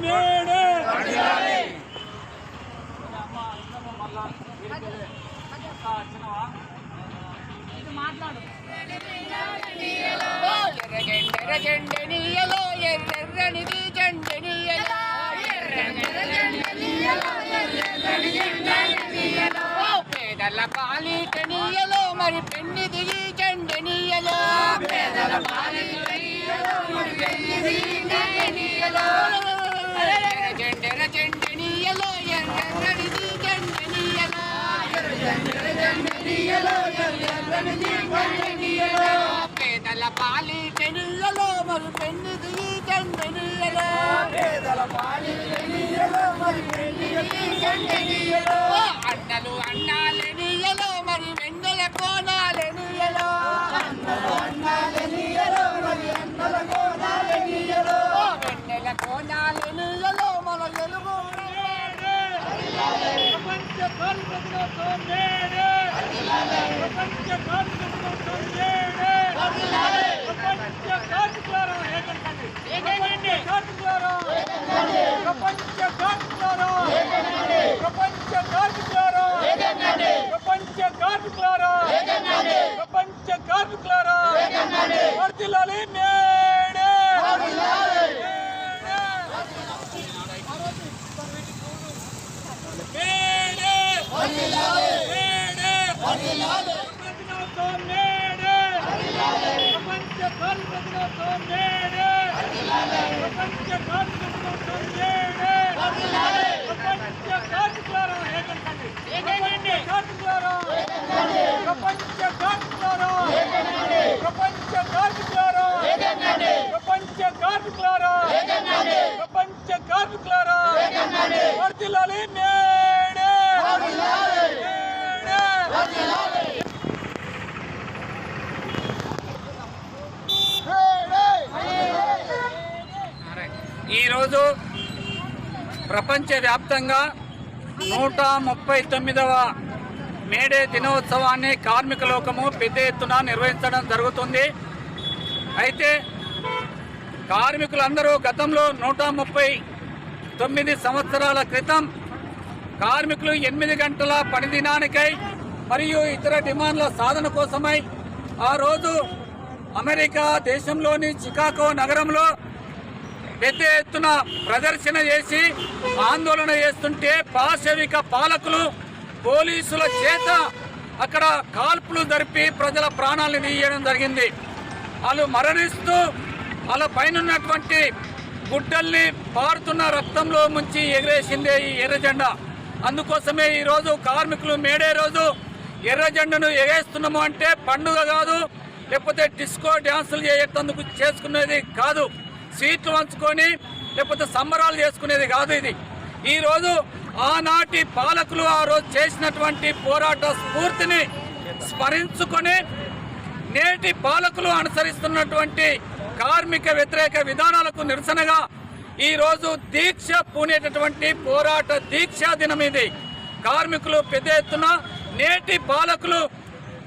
May Day జెండెనియలో ఎర్రనిది జెండెనియలో పేదల పాలిటనియలో మరి పెన్నిది జెండెనియలో జెండెర జెండెనియలో ఎర్రనిది జెండెనియలో పేదల పాలిటనియలో మరి పెన్నిది జెండెనియలో అన్నలు అన్నాలెనియలో మరి వెన్నెల కోనాలెనియలో వెన్నెల కోనాలెనియలో మన తెలుగు ప్రపంచ కార్మికులతో మేడే ప్రపంచ కార్మికులతో మేడే ప్రపంచ కార్మికులారా ఏకండి ప్రపంచ కార్మికులారా ప్రపంచ కార్మికులారా ప్రపంచ కార్మికులారా ప్రపంచ కార్మికులారా ప్రపంచ కార్మికులారా వర్ధిల్లాలి మేడే మేడే కార్మికులతో మేడే ప్రపంచ కార్మికులతో మేడే ప్రపంచ కార్మికులతో మేడే ప్రపంచ కార్మికులారా ఏకండి ప్రపంచ కార్మికులారా ప్రపంచ కార్మికులారా ప్రపంచ కార్మికులారా ప్రపంచ కార్మికులారా ప్రపంచ కార్మికులారా వర్ధిల్లాలి మేడే ఈరోజు ప్రపంచవ్యాప్తంగా 139వ మేడే దినోత్సవాన్ని కార్మిక లోకము పెద్ద ఎత్తున నిర్వహించడం జరుగుతుంది. అయితే కార్మికులందరూ గతంలో 139 సంవత్సరాల క్రితం కార్మికులు 8 గంటల పని దినానికై మరియు ఇతర డిమాండ్ల సాధన కోసమై ఆ రోజు అమెరికా దేశంలోని చికాగో నగరంలో పెద్ద ఎత్తున ప్రదర్శన చేసి ఆందోళన చేస్తుంటే పాశవిక పాలకులు పోలీసుల చేత అక్కడ కాల్పులు జరిపి ప్రజల ప్రాణాలను తీయడం జరిగింది. వాళ్ళు మరణిస్తూ వాళ్ళ పైన ఉన్నటువంటి గుడ్డల్ని పారుతున్న రక్తంలో ముంచి ఎగరేసిందే ఈ ఎర్ర జెండా. అందుకోసమే ఈరోజు కార్మికులు మేడే రోజు ఎర్ర జెండాను ఎగేస్తున్నాము అంటే పండుగ కాదు, లేకపోతే డిస్కో డ్యాన్సులు చేయటందుకు చేసుకునేది కాదు, సీట్లు వంచుకొని లేకపోతే సంబరాలు చేసుకునేది కాదు. ఇది ఈరోజు ఆనాటి పాలకులు ఆ రోజు చేసినటువంటి పోరాట స్ఫూర్తిని స్మరించుకొని నేటి పాలకులు అనుసరిస్తున్నటువంటి కార్మిక వ్యతిరేక విధానాలకు నిరసనగా ఈరోజు దీక్ష పూనేటటువంటి పోరాట దీక్షా దినం ఇది. కార్మికులు పెద్ద ఎత్తున నేటి పాలకులు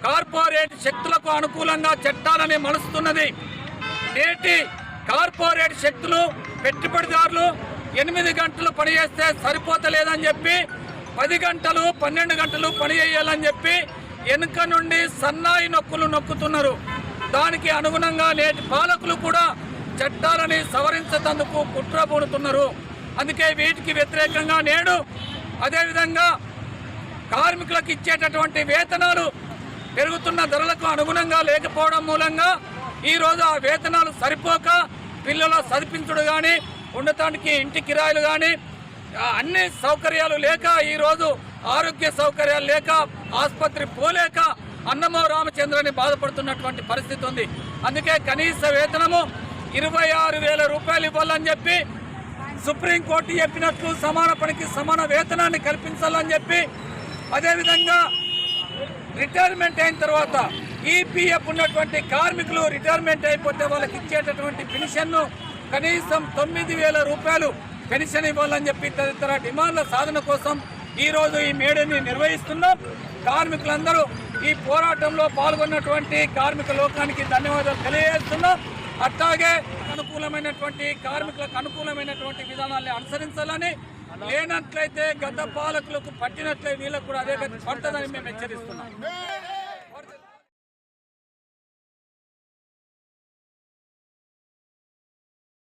కార్పొరేట్ శక్తులకు అనుకూలంగా చట్టాలని మలుస్తున్నది. నేటి కార్పొరేట్ శక్తులు పెట్టుబడిదారులు 8 గంటలు పని చేస్తే సరిపోతలేదని చెప్పి 10 గంటలు 12 గంటలు పని చేయాలని చెప్పి వెనుక నుండి సన్నాయి నొక్కులు నొక్కుతున్నారు. దానికి అనుగుణంగా నేటి పాలకులు కూడా చట్టాలని సవరించేందుకు కుట్ర పూనుతున్నారు. అందుకే వీటికి వ్యతిరేకంగా నేడు అదేవిధంగా కార్మికులకు ఇచ్చేటటువంటి వేతనాలు పెరుగుతున్న ధరలకు అనుగుణంగా లేకపోవడం మూలంగా ఈరోజు ఆ వేతనాలు సరిపోక పిల్లల చదివించుడు కానీ ఉండటానికి ఇంటి కిరాయిలు కానీ అన్ని సౌకర్యాలు లేక ఈరోజు ఆరోగ్య సౌకర్యాలు లేక ఆసుపత్రి పోలేక అన్నమో రామచంద్రని బాధపడుతున్నటువంటి పరిస్థితి ఉంది. అందుకే కనీస వేతనము 26,000 రూపాయలు ఇవ్వాలని చెప్పి సుప్రీంకోర్టు చెప్పినట్లు సమాన పనికి సమాన వేతనాన్ని కల్పించాలని చెప్పి అదేవిధంగా రిటైర్మెంట్ అయిన తర్వాత ఈపీఎఫ్ ఉన్నటువంటి కార్మికులు రిటైర్మెంట్ అయిపోతే వాళ్ళకి ఇచ్చేటటువంటి పెన్షన్ను కనీసం 9,000 రూపాయలు పెన్షన్ ఇవ్వాలని చెప్పి తదితర డిమాండ్ల సాధన కోసం ఈరోజు ఈ మేడని నిర్వహిస్తున్నాం. కార్మికులందరూ ఈ పోరాటంలో పాల్గొన్నటువంటి కార్మిక లోకానికి ధన్యవాదాలు తెలియజేస్తున్నాం. అట్లాగే అనుకూలమైనటువంటి కార్మికులకు అనుకూలమైనటువంటి విధానాన్ని అనుసరించాలని, లేనట్లయితే గత పాలకులకు పట్టినట్లే వీళ్ళకు కూడా అదే గతి పడుతుందని మేము హెచ్చరిస్తున్నాం.